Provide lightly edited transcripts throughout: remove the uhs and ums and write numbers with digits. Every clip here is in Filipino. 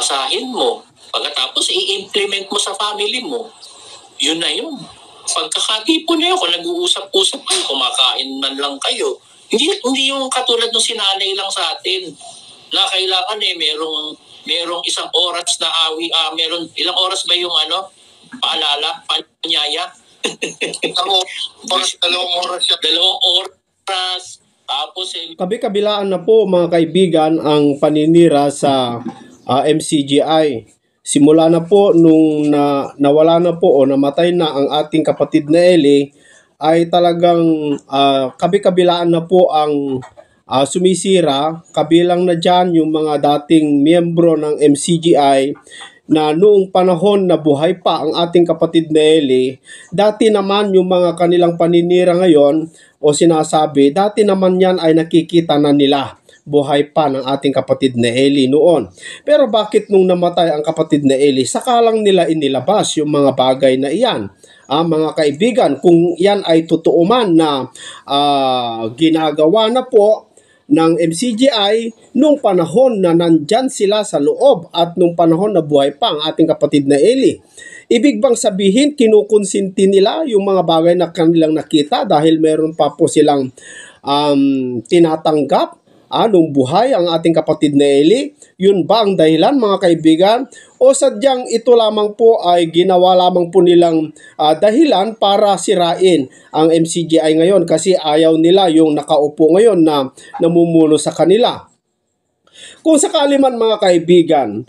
basahin mo, pagkatapos i-implement mo sa family mo, yun na yun. Pagkakatipon niyo, kung nag-uusap-usap kayo, kumakain man lang kayo, hindi yung katulad ng sinanay lang sa atin na kailangan merong isang oras na meron ilang oras ba yung paalala, panyaya? Dalawang oras. Tapos kabi-kabilaan na po mga kaibigan ang paninira sa MCGI. Simula na po nung nawala na po o namatay na ang ating kapatid na Eli, ay talagang kabi-kabilaan na po ang sumisira, kabilang na dyan yung mga dating miyembro ng MCGI na noong panahon na buhay pa ang ating kapatid na Eli. Dati naman yung mga kanilang paninira ngayon o sinasabi, dati naman yan ay nakikita na nila buhay pa ng ating kapatid na Eli noon. Pero bakit nung namatay ang kapatid na Eli, saka lang nila inilabas yung mga bagay na iyan? Mga kaibigan, kung yan ay totoo man na ginagawa na po ng MCGI nung panahon na nandyan sila sa loob at nung panahon na buhay pa ang ating kapatid na Eli, ibig bang sabihin kinukonsinti nila yung mga bagay na kanilang nakita dahil meron pa po silang tinatanggap nung buhay ang ating kapatid na Eli? Yun ba ang dahilan mga kaibigan? O sadyang ito lamang po ay ginawa lamang po nilang dahilan para sirain ang MCGI ngayon kasi ayaw nila yung nakaupo ngayon na namumuno sa kanila? Kung sakali man mga kaibigan,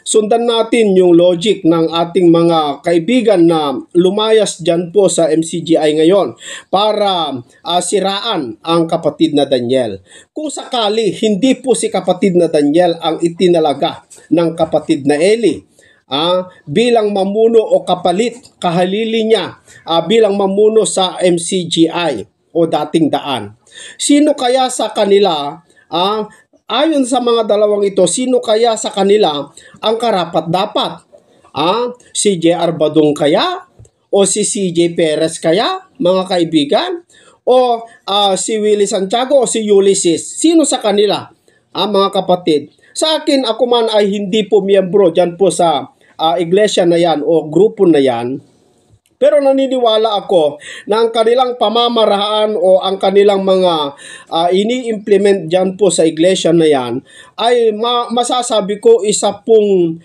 sundan natin yung logic ng ating mga kaibigan na lumayas dyan po sa MCGI ngayon para siraan ang kapatid na Daniel. Kung sakali hindi po si kapatid na Daniel ang itinalaga ng kapatid na Eli bilang mamuno o kahalili niya bilang mamuno sa MCGI o dating daan, sino kaya sa kanila ayon sa mga dalawang ito, sino kaya sa kanila ang karapat-dapat? Si J.R. Badong kaya? O si C.J. Perez kaya, mga kaibigan? O si Willie Santiago o si Ulysses? Sino sa kanila, mga kapatid? Sa akin, ako man ay hindi po miyembro dyan po sa iglesia na yan o grupo na yan. Pero naniniwala ako na ang kanilang pamamaraan o ang kanilang mga ini-implement dyan po sa iglesia na yan ay masasabi ko isa pong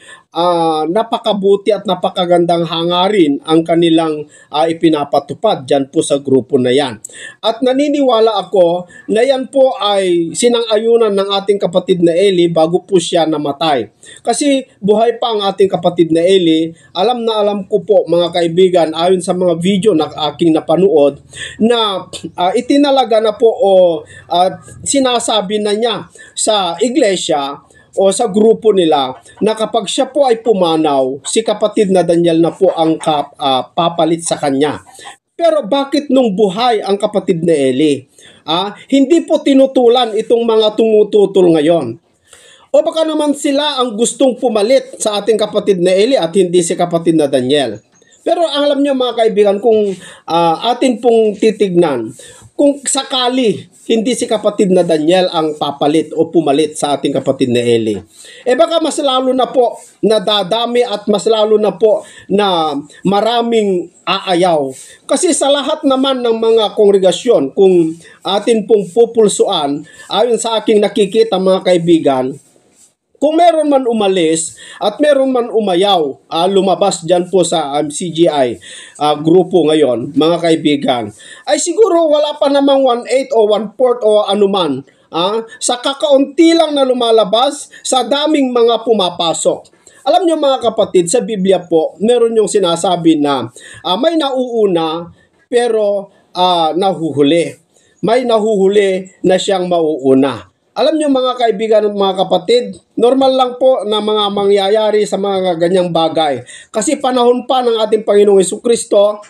napakabuti at napakagandang hangarin ang kanilang ipinapatupad dyan po sa grupo na yan. At naniniwala ako na yan po ay sinang-ayunan ng ating kapatid na Eli bago po siya namatay. Kasi buhay pa ang ating kapatid na Eli, alam na alam ko po mga kaibigan, ayon sa mga video na aking napanood, na itinalaga na po o sinasabi na niya sa iglesia o sa grupo nila na kapag siya po ay pumanaw, si kapatid na Daniel na po ang papalit sa kanya. Pero bakit nung buhay ang kapatid na Eli, hindi po tinutulan itong mga tumututol ngayon? O baka naman sila ang gustong pumalit sa ating kapatid na Eli at hindi si kapatid na Daniel? Pero alam niyo mga kaibigan, kung atin pong titignan, kung sakali hindi si kapatid na Daniel ang papalit o pumalit sa ating kapatid na Eli, baka mas lalo na po nadadami at mas lalo na po na maraming aayaw. Kasi sa lahat naman ng mga kongregasyon, kung atin pong pupulsuan, ayon sa aking nakikita mga kaibigan, kung meron man umalis at meron man umayaw, lumabas dyan po sa CGI grupo ngayon, mga kaibigan, ay siguro wala pa namang 1/8 o 1/4 o anuman sa kakaunti lang na lumalabas sa daming mga pumapasok. Alam nyo mga kapatid, sa Biblia po, meron yung sinasabi na may nauuna pero nahuhuli. May nahuhuli na siyang mauuna. Alam nyo mga kaibigan at mga kapatid, normal lang po na mga mangyayari sa mga ganyang bagay. Kasi panahon pa ng ating Panginoong Hesukristo,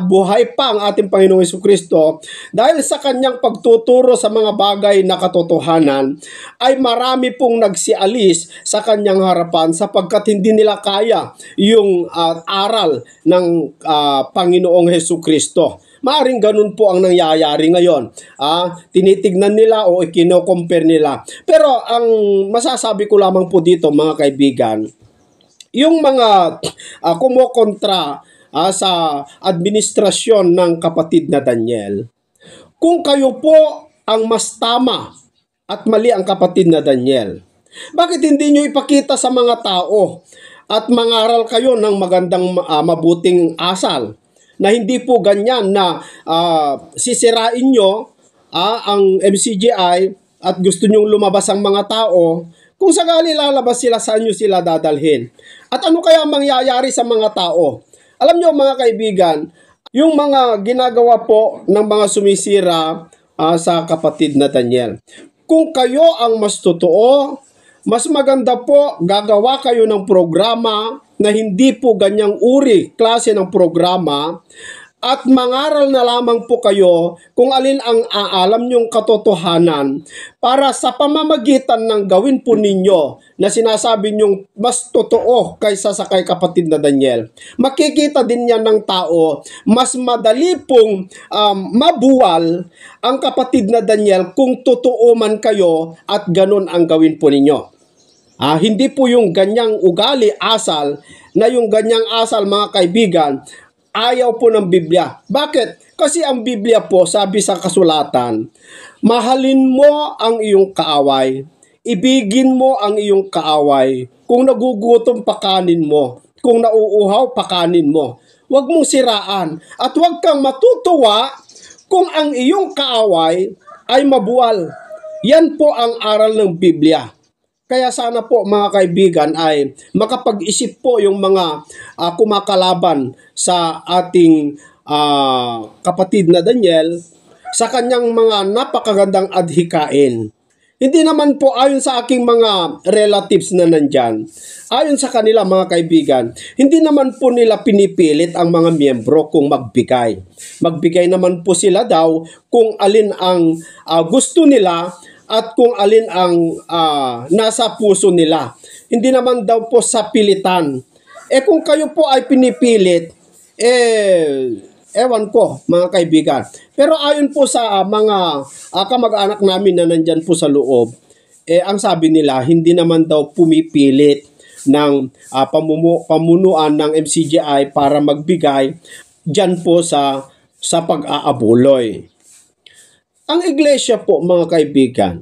buhay pa ang ating Panginoong Hesukristo, dahil sa kanyang pagtuturo sa mga bagay na katotohanan, ay marami pong nagsialis sa kanyang harapan sapagkat hindi nila kaya yung aral ng Panginoong Hesukristo. Maaring ganun po ang nangyayari ngayon. Tinitignan nila o ikino-compare nila. Pero ang masasabi ko lamang po dito mga kaibigan, yung mga kumokontra sa administrasyon ng kapatid na Daniel, kung kayo po ang mas tama at mali ang kapatid na Daniel, bakit hindi nyo ipakita sa mga tao at mangaral kayo ng magandang mabuting asal na hindi po ganyan na sisirain nyo ang MCGI at gusto nyong lumabas ang mga tao? Kung sakali lalabas sila, saan nyo sila dadalhin? At ano kaya mangyayari sa mga tao? Alam nyo mga kaibigan, yung mga ginagawa po ng mga sumisira sa kapatid na Daniel, kung kayo ang mas totoo, mas maganda po gagawa kayo ng programa na hindi po ganyang uri, klase ng programa, at mangaral na lamang po kayo kung alin ang aalam nyong katotohanan para sa pamamagitan ng gawin po ninyo na sinasabi nyong mas totoo kaysa sa kay kapatid na Daniel. Makikita din yan ng tao, mas madali pong mabuwal ang kapatid na Daniel kung totoo man kayo at ganun ang gawin po ninyo. Hindi po yung ganyang ugali, asal, na yung ganyang asal mga kaibigan, ayaw po ng Biblia. Bakit? Kasi ang Biblia po, sabi sa kasulatan, mahalin mo ang iyong kaaway, ibigin mo ang iyong kaaway, kung nagugutom pakanin mo, kung nauuhaw pakanin mo. Huwag mong siraan at huwag kang matutuwa kung ang iyong kaaway ay mabuwal. Yan po ang aral ng Biblia. Kaya sana po mga kaibigan ay makapag-isip po yung mga kumakalaban sa ating kapatid na Daniel sa kanyang mga napakagandang adhikain. Hindi naman po ayon sa aking mga relatives na nandyan, ayon sa kanila mga kaibigan, hindi naman po nila pinipilit ang mga miyembro kung magbigay. Magbigay naman po sila daw kung alin ang gusto nila at kung alin ang nasa puso nila. Hindi naman daw po sa pilitan. Kung kayo po ay pinipilit, ewan ko mga kaibigan. Pero ayon po sa mga kamag-anak namin na nandyan po sa loob, ang sabi nila, hindi naman daw pumipilit ng pamunuan ng MCGI para magbigay dyan po sa pag-aabuloy. Ang iglesia po mga kaibigan,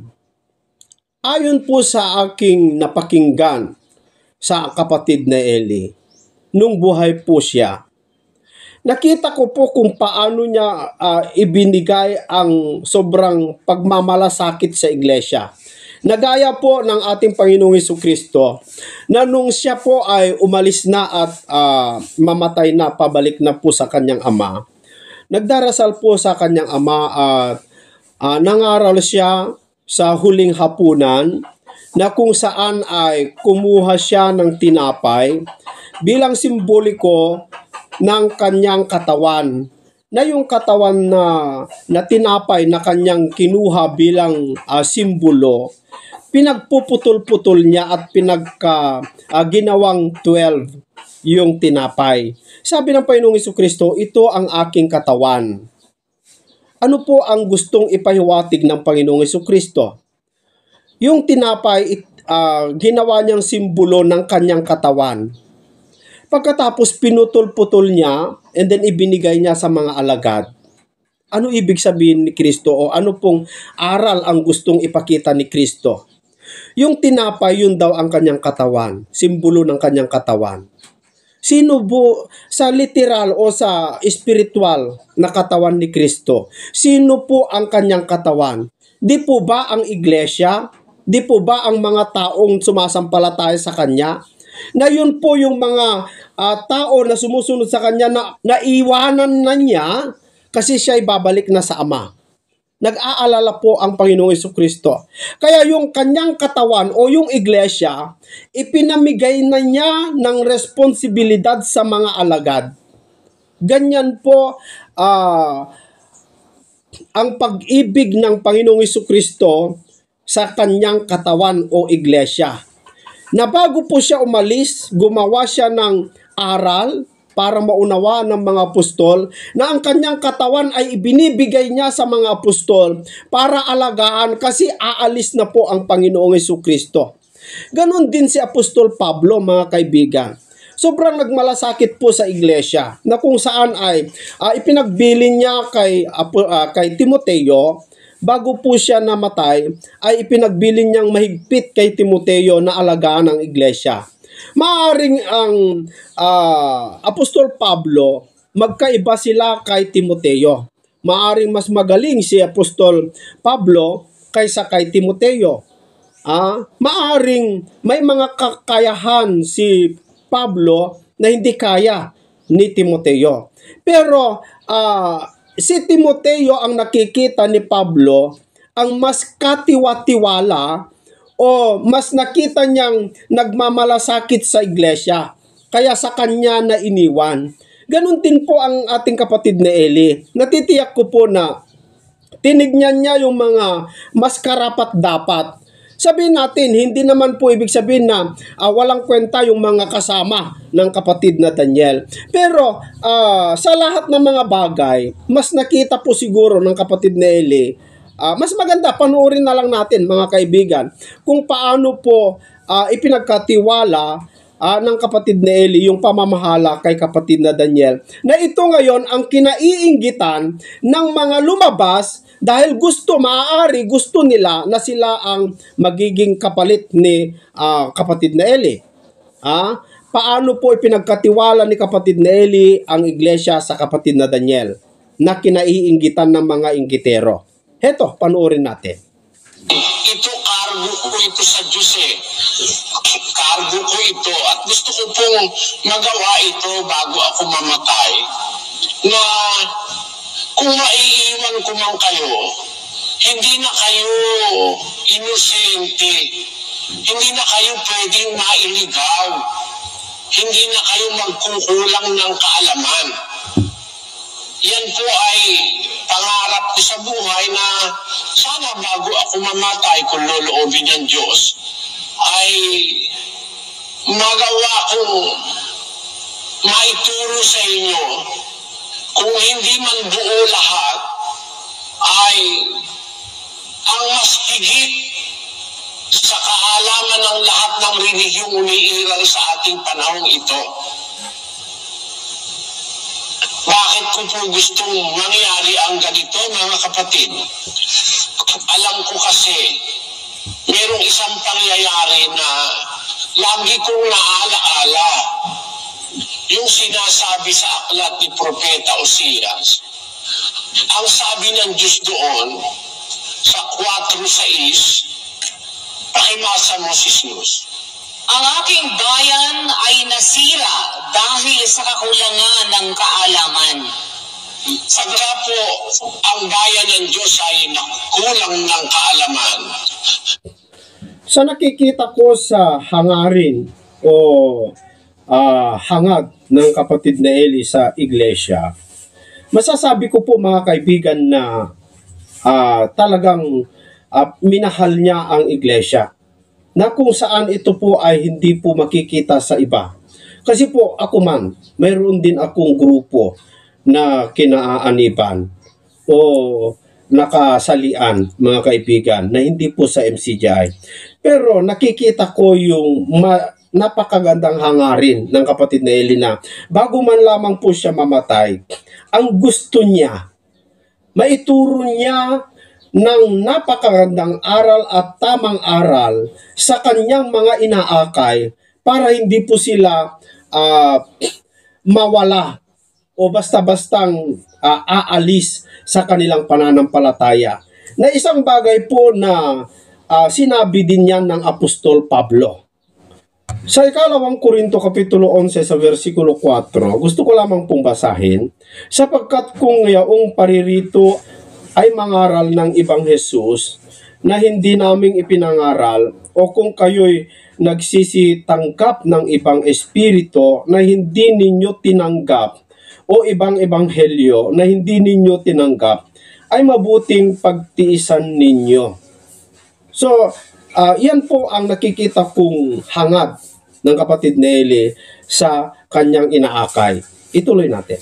ayon po sa aking napakinggan sa kapatid na Eli, nung buhay po siya, nakita ko po kung paano niya ibinigay ang sobrang pagmamalasakit sa iglesia. Nagaya po ng ating Panginoong Jesucristo na nung siya po ay umalis na at mamatay na, pabalik na po sa kanyang ama, nagdarasal po sa kanyang ama at nangaral siya sa huling hapunan na kung saan ay kumuha siya ng tinapay bilang simboliko ng kanyang katawan, na yung katawan na tinapay na kanyang kinuha bilang simbolo, pinagpuputol-putol niya at ginawang 12 yung tinapay. Sabi ng Panginoong Jesucristo, ito ang aking katawan. Ano po ang gustong ipahiwatig ng Panginoong Jesucristo? Yung tinapay, ginawa niyang simbolo ng kanyang katawan. Pagkatapos pinutol-putol niya and then ibinigay niya sa mga alagad. Ano ibig sabihin ni Kristo o ano pong aral ang gustong ipakita ni Kristo? Yung tinapay, yun daw ang kanyang katawan, simbolo ng kanyang katawan. Sino po sa literal o sa spiritual na katawan ni Kristo? Sino po ang kanyang katawan? Di po ba ang iglesia? Di po ba ang mga taong sumasampalataya sa kanya? Na yun po yung mga tao na sumusunod sa kanya na naiwanan na niya kasi siya ay babalik na sa Ama. Nag-aalala po ang Panginoong Jesucristo. Kaya yung kanyang katawan o yung iglesia, ipinamigay na niya ng responsibilidad sa mga alagad. Ganyan po ang pag-ibig ng Panginoong Jesucristo sa kanyang katawan o iglesia. Na bago po siya umalis, gumawa siya ng aral para maunawaan ng mga apostol na ang kanyang katawan ay ibinibigay niya sa mga apostol para alagaan kasi aalis na po ang Panginoong Jesucristo. Ganon din si Apostol Pablo, mga kaibigan. Sobrang nagmalasakit po sa iglesia na kung saan ay ipinagbilin niya kay Timoteo bago po siya namatay, ay ipinagbilin niyang mahigpit kay Timoteo na alagaan ang iglesia. Maaring ang Apostol Pablo, magkaiba sila kay Timoteo. Maaring mas magaling si Apostol Pablo kaysa kay Timoteo. Maaring may mga kakayahan si Pablo na hindi kaya ni Timoteo. Pero si Timoteo ang nakikita ni Pablo ang mas katiwa-tiwala o mas nakita niyang nagmamalasakit sa iglesia, kaya sa kanya na iniwan. Ganon din po ang ating kapatid na Eli. Natitiyak ko po na tinignan niya yung mga mas karapat-dapat. Sabihin natin, hindi naman po ibig sabihin na walang kwenta yung mga kasama ng kapatid na Daniel. Pero sa lahat ng mga bagay, mas nakita po siguro ng kapatid na Eli, mas maganda, panoorin na lang natin mga kaibigan, kung paano po ipinagkatiwala ng kapatid na Eli yung pamamahala kay kapatid na Daniel. Na ito ngayon ang kinaiinggitan ng mga lumabas dahil maaari gusto nila na sila ang magiging kapalit ni kapatid na Eli. Paano po ipinagkatiwala ni kapatid na Eli ang iglesia sa kapatid na Daniel na kinaiinggitan ng mga inggitero? Heto, panoorin natin. Ito, cargo ko ito sa Diyos Cargo ko ito at gusto ko pong magawa ito bago ako mamatay. Na kung maiiwan ko man kayo, hindi na kayo inosente. Hindi na kayo pwedeng mailigaw. Hindi na kayo magkukulang ng kaalaman. Yan po ay pangarap ko sa buhay na sana bago ako mamatay, kung loloobin ng Diyos, ay magawa kong maituro sa inyo, kung hindi man buo lahat, ay ang mas higit sa kaalaman ng lahat ng relihiyong umiiral sa ating panahong ito. Bakit ko po gustong mangyari ang ganito, mga kapatid? Alam ko kasi, merong isang pangyayari na lagi kong naalaala. Yung sinasabi sa aklat ni Propeta Osias. Ang sabi ng Diyos doon, sa 4:6, pakimasa mo si Jesus. Ang aking bayan ay nasira dahil sa kakulangan ng kaalaman. Pagka po ang bayan ng Diyos ay kulang ng kaalaman. Sa nakikita ko sa hangarin o hangad ng kapatid na Eli sa iglesia, masasabi ko po mga kaibigan na talagang minahal niya ang iglesia. Na kung saan ito po ay hindi po makikita sa iba. Kasi po ako man, mayroon din akong grupo na kinaaaniban o nakasalian, mga kaibigan, na hindi po sa MCGI. Pero nakikita ko yung napakagandang hangarin ng kapatid na Eli na bago man lamang po siya mamatay, ang gusto niya, maituro niya ng napakagandang aral at tamang aral sa kanyang mga inaakay para hindi po sila mawala o basta-bastang aalis sa kanilang pananampalataya. Na isang bagay po na sinabi din yan ng Apostol Pablo. Sa ikalawang Korinto Kapitulo 11 sa versikulo 4, gusto ko lamang pong basahin, sapagkat kung yaong paririto ay mangaral ng ibang Jesus na hindi naming ipinangaral, o kung kayo'y nagsisitangkap ng ibang espiritu na hindi ninyo tinanggap, o ibang ebanghelyo na hindi ninyo tinanggap, ay mabuting pagtiisan ninyo. So, yan po ang nakikita kong hangad ng kapatid na Eli sa kanyang inaakay. Ituloy natin.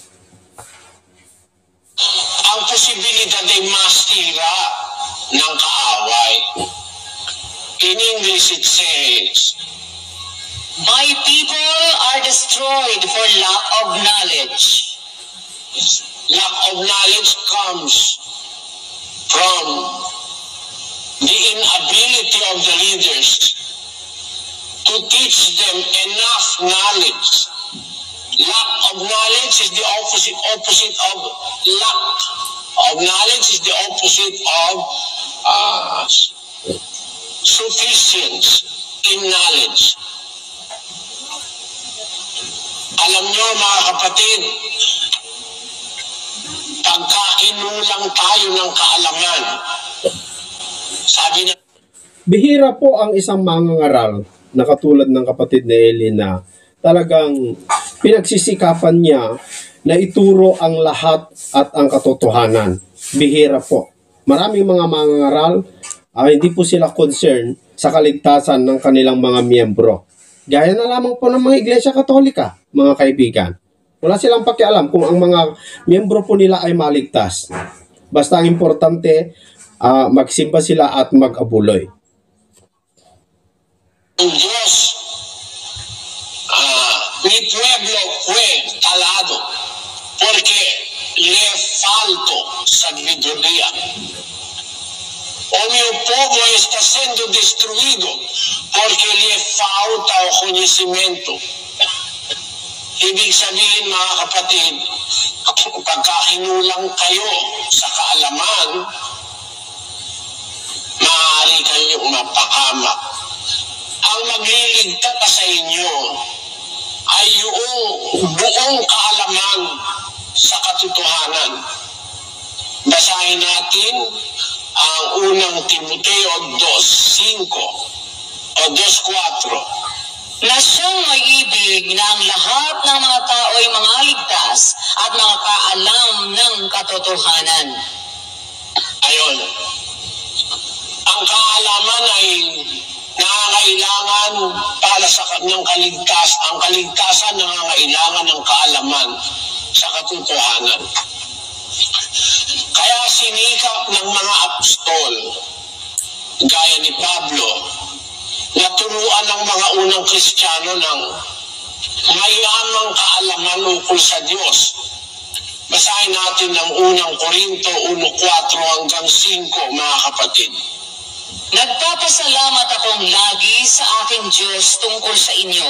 Ang posibilidad ay masira ng kaaway. In English it says, My people are destroyed for lack of knowledge. lack of knowledge comes from the inability of the leaders to teach them enough knowledge. Lack of knowledge is the opposite of lack of knowledge is the opposite of sufficiency in knowledge. Alam nyo mga kapatid, pagka inulang tayo ng kaalaman, sabi na Bihira po ang isang mangangaral na katulad ng kapatid ni Eli na talagang pinagsisikapan niya na ituro ang lahat at ang katotohanan. Bihira po. Maraming mga mangangaral, hindi po sila concerned sa kaligtasan ng kanilang mga miyembro. Gaya na lamang po ng mga Iglesia Katolika, mga kaibigan. Wala silang pakialam kung ang mga miyembro po nila ay maligtas. Basta ang importante, magsimba sila at mag-abuloy. ang Diyos, mi pueblo fue talado porque le faltó sabiduría. O mi pueblo está siendo destruido porque le falta o conocimiento. Ibig sabihin mga kapatid, pagka hinulang kayo sa kaalaman, maaari kayong mapahamak. Ang magliligtas sa inyo ay yung buong kaalaman sa katotohanan. Basahin natin ang unang Timoteo 2:5 o 2:4. Na siyang may ibig na ang lahat ng mga tao ay mga ligtas at makakaalam ng katotohanan. Ayon. Ang kaalaman ay nangangailangan para sa ng kaligtasan. Ang kaligtasan nangangailangan ng kaalaman sa katotohanan. Kaya sinikap ng mga apostol, gaya ni Pablo, na turuan ng mga unang Kristiyano ng mayamang kaalaman ukol sa Diyos. Basahin natin ang unang Korinto 1:4 hanggang 5, mga kapatid. Nagpapasalamat akong lagi sa aking Diyos tungkol sa inyo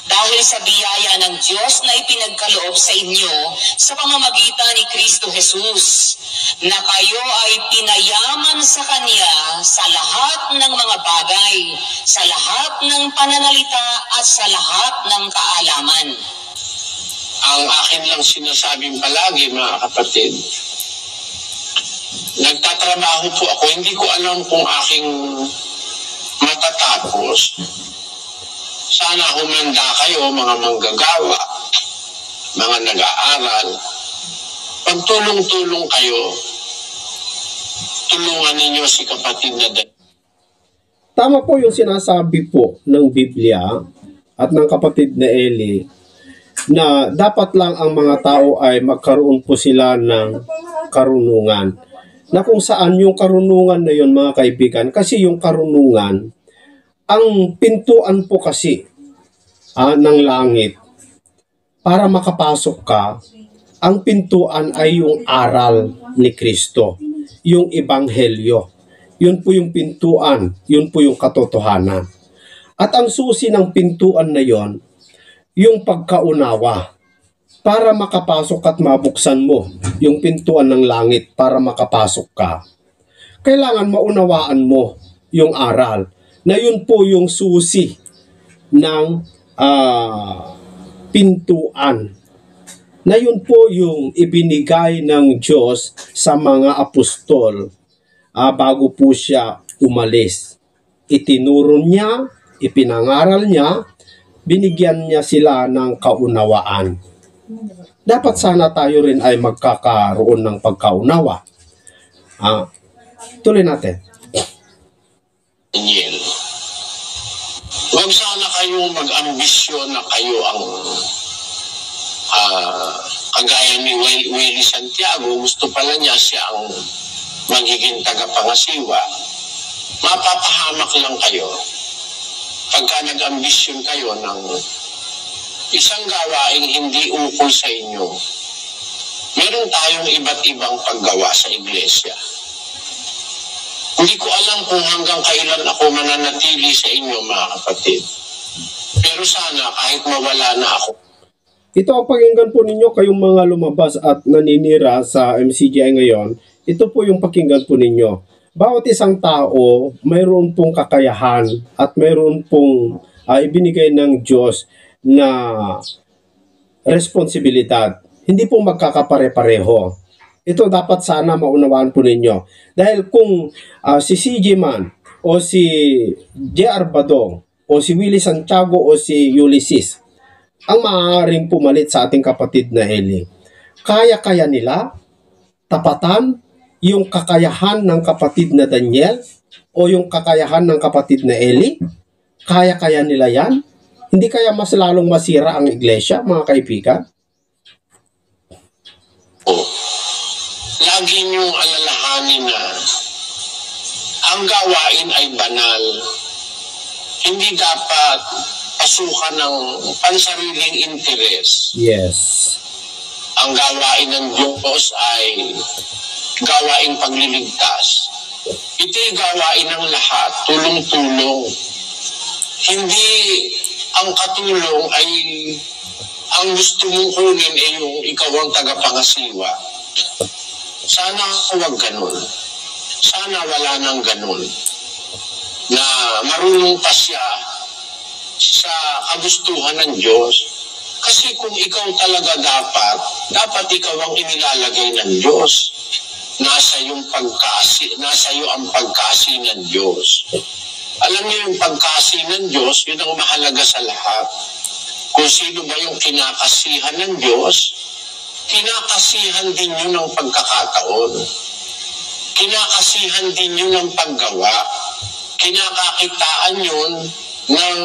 dahil sa biyaya ng Diyos na ipinagkaloob sa inyo sa pamamagitan ni Kristo Jesus, na kayo ay pinayaman sa Kanya sa lahat ng mga bagay, sa lahat ng pananalita at sa lahat ng kaalaman. Ang akin lang sinasabing palagi, mga kapatid, nagtatrabaho po ako, hindi ko alam kung aking matatapos. Sana humanda kayo, mga manggagawa, mga nag-aaral. Pagtulong-tulong kayo, tulungan ninyo si kapatid na Tama po yung sinasabi po ng Biblia at ng kapatid na Eli na dapat lang ang mga tao ay magkaroon po sila ng karunungan. Na kung saan yung karunungan na yun, mga kaibigan, kasi yung karunungan, ang pintuan po kasi ng langit, para makapasok ka, ang pintuan ay yung aral ni Kristo, yung ebanghelyo. Yun po yung pintuan, yun po yung katotohanan. At ang susi ng pintuan na yon, yung pagkaunawa, para makapasok at mabuksan mo yung pintuan ng langit para makapasok ka. Kailangan maunawaan mo yung aral na yun po yung susi ng pintuan. Na yun po yung ibinigay ng Diyos sa mga apostol bago po siya umalis. Itinuro niya, ipinangaral niya, binigyan niya sila ng kaunawaan. Dapat sana tayo rin ay magkakaroon ng pagkaunawa. Tuloy natin. Daniel. Huwag sana kayong mag-ambisyon na kayo ang kagaya ni Willie Santiago, gusto pala niya siya ang magiging tagapangasiwa, mapapahamak lang kayo pagka nag-ambisyon kayo ng isang gawaing hindi ukol sa inyo. Meron tayong iba't ibang paggawa sa iglesia. Hindi ko alam kung hanggang kailan ako mananatili sa inyo, mga kapatid. Pero sana kahit mawala na ako. Ito ang pakinggan po ninyo, kayong mga lumabas at naninira sa MCGI ngayon. Ito po yung pakinggan po ninyo. Bawat isang tao, mayroon pong kakayahan at mayroon pong ibinigay ng Diyos na responsibilidad. Hindi po magkakapare-pareho. Ito dapat sana maunawaan po ninyo. Dahil kung si CJ man o si J.R. Badong o si Willie Santiago o si Ulysses ang maaaring pumalit sa ating kapatid na Eli, kaya-kaya nila tapatan yung kakayahan ng kapatid na Daniel o yung kakayahan ng kapatid na Eli? Kaya-kaya nila yan? Hindi kaya mas lalong masira ang iglesia, mga kaibigan? Lagi niyong alalahanin na ang gawain ay banal. Hindi dapat pasukan ng pansariling interes. Yes. Ang gawain ng Diyos ay gawaing pagliligtas. Ito'y gawain ng lahat, tulong-tulong. Hindi ang katulong ay ang gusto mong kunin ay yung ikaw ang tagapangasiwa. Sana huwag ganun. Sana wala nang ganun. Na marunong pa siya sa kagustuhan ng Diyos. Kasi kung ikaw talaga dapat ikaw ang inilalagay ng Diyos. Nasa iyo ang pagkasi ng Diyos. Alam niyo yung pagkasi ng Diyos, yun ang mahalaga sa lahat. Kung sino ba yung kinakasihan ng Diyos, kinakasihan din yun ng pagkakataon. Kinakasihan din yun ng paggawa. Kinakakitaan yun ng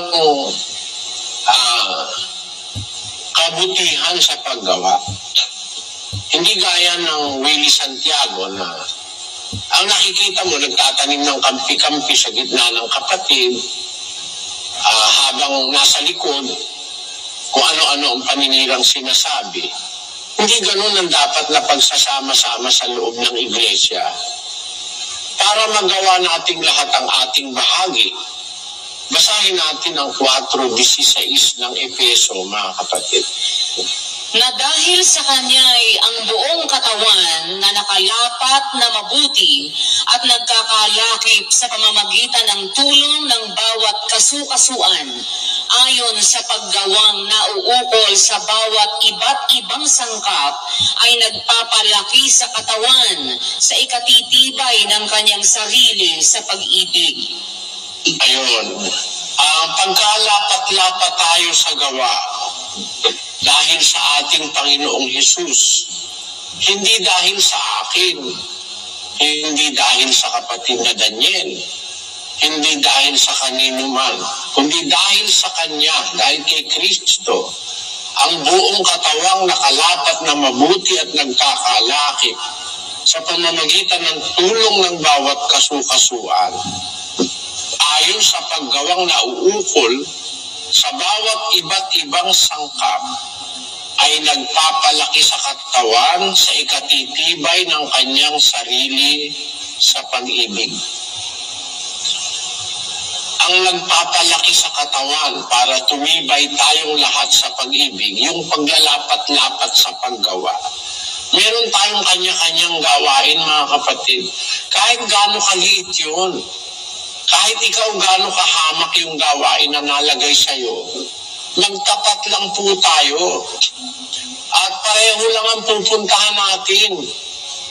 kabutihan sa paggawa. Hindi gaya ng Willie Santiago na ang nakikita mo, nagtatanim ng kampi-kampi sa gitna ng kapatid habang nasa likod kung ano-ano ang paninirang sinasabi. Hindi ganun ang dapat na pagsasama-sama sa loob ng iglesia. Para magawa nating lahat ang ating bahagi, basahin natin ang 4:16 ng Efeso, mga kapatid. Na dahil sa Kanya'y ang buong katawan na nakalapat na mabuti at nagkakalakip sa pamamagitan ng tulong ng bawat kasukasuan, ayon sa paggawang nauukol sa bawat iba't ibang sangkap, ay nagpapalaki sa katawan sa ikatitibay ng Kanyang sarili sa pag-ibig. Ayun. Pagkalapat-lapat tayo sa gawa dahil sa ating Panginoong Hesus. Hindi dahil sa akin. Hindi dahil sa kapatid na Daniel. Hindi dahil sa kanino man. Kundi dahil sa Kanya, dahil kay Kristo. Ang buong katawang nakalapat na mabuti at nagkakalakip sa pamamagitan ng tulong ng bawat kasukasuan. Ayon sa paggawang nauukol sa bawat iba't ibang sangkap ay nagpapalaki sa katawan sa ikatitibay ng Kanyang sarili sa pag-ibig. Ang nagpapalaki sa katawan para tumibay tayong lahat sa pag-ibig, yung paglalapat-lapat sa paggawa. Meron tayong kanya-kanyang gawain, mga kapatid. Kahit gaano kaliit yun, kahit ikaw gaano kahamak yung gawain na nalagay sa'yo, nagtapat lang po tayo. At pareho lang ang pupuntahan natin.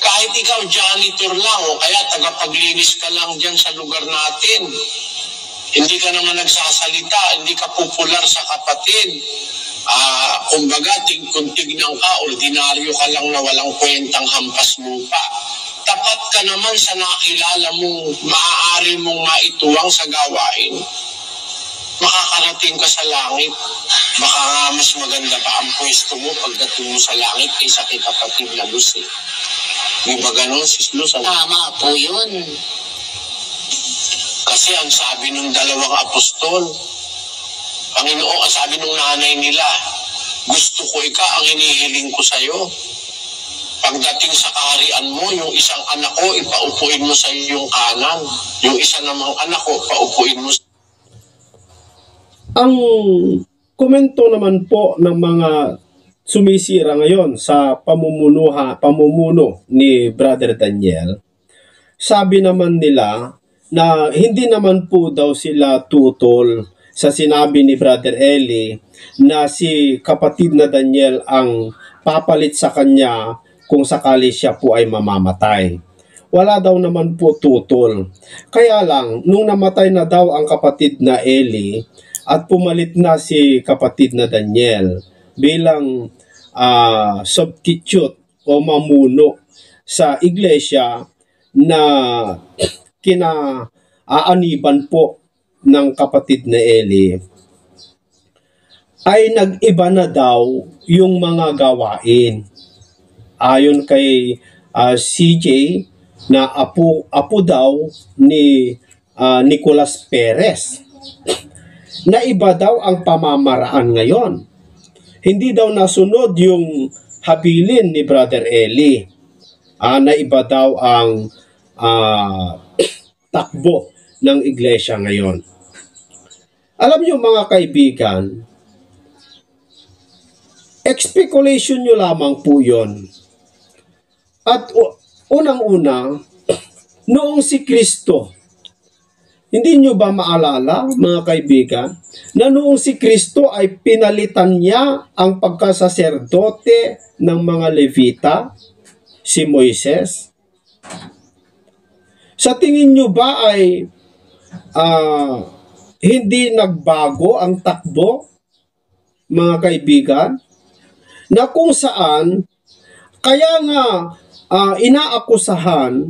Kahit ikaw janitor lang o kaya tagapaglinis ka lang dyan sa lugar natin, hindi ka naman nagsasalita, hindi ka popular sa kapatid. Kumbaga, kung tignan ka, ordinaryo ka lang na walang kwentang hampas lupa. Tapat ka naman sa nakilala mong maaari mong maituwang sa gawain. Makakarating ka sa langit. Baka nga mas maganda pa ang pwesto mo pagdating mo sa langit kaysa kay kapatid na Luz eh. Di ba ganun, Sis Luz? Tama po yun. Kasi ang sabi ng dalawang apostol, Panginoon, ang sabi ng nanay nila, gusto ko ikaw, ang hinihiling ko sa'yo. Pagdating sa kaharian mo, yung isang anak ko, ipaupuin mo sa iyong kanan. Yung isa namang anak ko, paupuin mo sa... Ang komento naman po ng mga sumisira ngayon sa pamumuno ni Brother Daniel, sabi naman nila na hindi naman po daw sila tutol sa sinabi ni Brother Eli na si kapatid na Daniel ang papalit sa kanya kung sakali siya po ay mamamatay. Wala daw naman po tutol. Kaya lang, nung namatay na daw ang kapatid na Eli at pumalit na si kapatid na Daniel bilang substitute o mamuno sa iglesia na kinaaniban po ng kapatid na Eli, ay nag-iba na daw yung mga gawain. Ayon kay CJ na apo daw ni Nicolas Perez, na iba daw ang pamamaraan ngayon. Hindi daw nasunod yung habilin ni Brother Eli. Na iba daw ang takbo ng iglesia ngayon. Alam niyo mga kaibigan, speculation nyo lamang po yun. At unang-una, noong si Kristo, hindi nyo ba maalala mga kaibigan, na noong si Kristo ay pinalitan niya ang pagkasaserdote ng mga Levita, si Moises? Sa tingin nyo ba ay hindi nagbago ang takbo, mga kaibigan? Na kung saan, kaya nga inaakusahan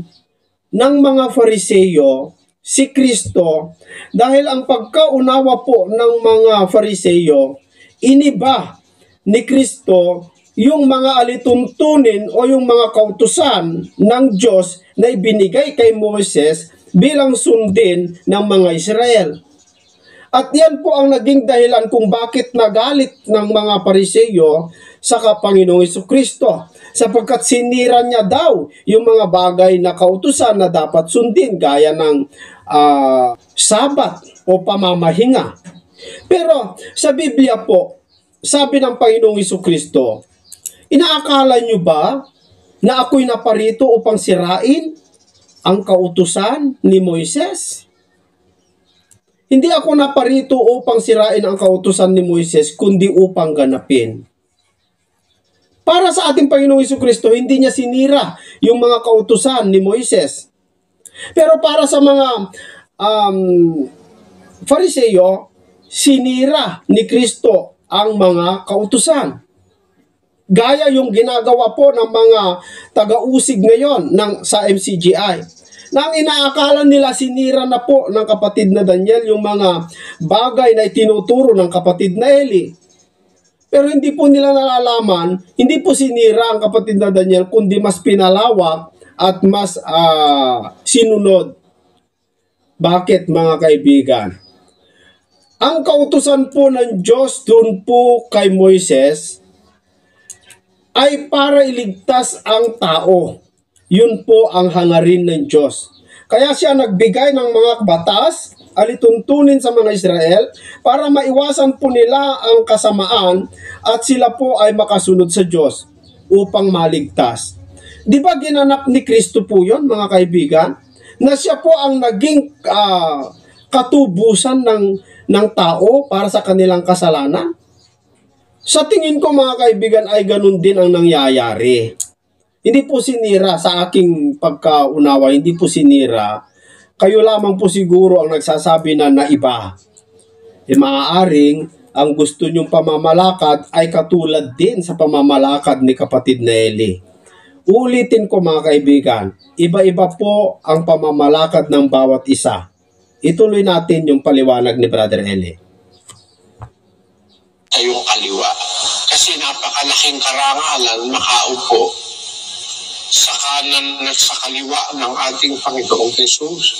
ng mga Fariseyo si Kristo dahil ang pagkaunawa po ng mga Fariseyo, iniba ni Kristo yung mga alituntunin o yung mga kautusan ng Diyos na ibinigay kay Moses bilang sundin ng mga Israel. At yan po ang naging dahilan kung bakit nagalit ng mga Fariseyo sa Panginoong Jesucristo, sapagkat sinira niya daw yung mga bagay na kautusan na dapat sundin gaya ng Sabat o pamamahinga. Pero sa Biblia po, sabi ng Panginoong Jesucristo, inaakala niyo ba na ako'y naparito upang sirain ang kautusan ni Moises? Hindi ako naparito upang sirain ang kautusan ni Moises, kundi upang ganapin. Para sa ating Panginoong Jesucristo, hindi niya sinira yung mga kautusan ni Moises. Pero para sa mga Fariseyo, sinira ni Kristo ang mga kautusan. Gaya yung ginagawa po ng mga taga-usig ngayon sa MCGI. Nang inaakala nila sinira na po ng kapatid na Daniel yung mga bagay na itinuturo ng kapatid na Eli. Pero hindi po nila nalalaman, hindi po sinira ang kapatid na Daniel, kundi mas pinalawak at mas sinunod. Bakit mga kaibigan? Ang kautusan po ng Diyos doon po kay Moises ay para iligtas ang tao. Yun po ang hangarin ng Diyos. Kaya siya nagbigay ng mga batas, alituntunin sa mga Israel para maiwasan po nila ang kasamaan at sila po ay makasunod sa Diyos upang maligtas. Di ba ginanap ni Kristo po yun, mga kaibigan? Na siya po ang naging katubusan ng tao para sa kanilang kasalanan? Sa tingin ko mga kaibigan ay ganun din ang nangyayari. Hindi po sinira sa aking pagkaunawa, hindi po sinira. Kayo lamang po siguro ang nagsasabi na naiba. Maaaring ang gusto nyong pamamalakad ay katulad din sa pamamalakad ni kapatid na Eli. Ulitin ko mga kaibigan, iba-iba po ang pamamalakad ng bawat isa. Ituloy natin yung paliwanag ni Brother Eli. sa iyong kaliwa. Kasi napakalaking karangalan makaupo sa kanan at sa kaliwa ng ating Panginoong Jesus.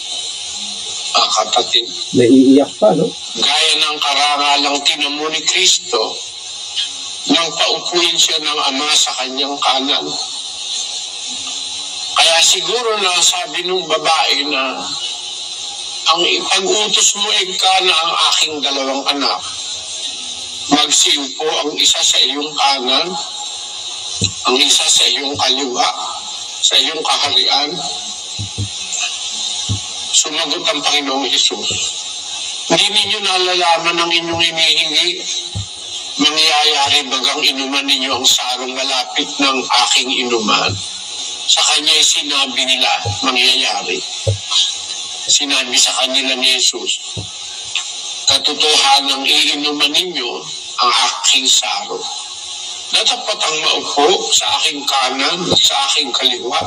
Kapatid, Naiiyak pa, no? gaya ng karangalang tinamo ni Kristo nang paupuin siya ng Ama sa kanyang kanan. Kaya siguro na sabi nung babae na ang ipag-utos mo ay na ang aking dalawang anak. Magsiupo ang isa sa iyong kanan, ang isa sa iyong kaliwa, sa iyong kaharian. Sumagot ang Panginoong Hesus. Hindi ninyo nalalaman ang inyong hinihingi. Mangyayari bagang inuman ninyo ang sarong malapit ng aking inuman. Sa kanya'y sinabi nila, mangyayari. Sinabi sa kanila ni Jesus, katotohanang iinuman ninyo ang aking sarong. Natapat ang maupo sa aking kanan at sa aking kaliwa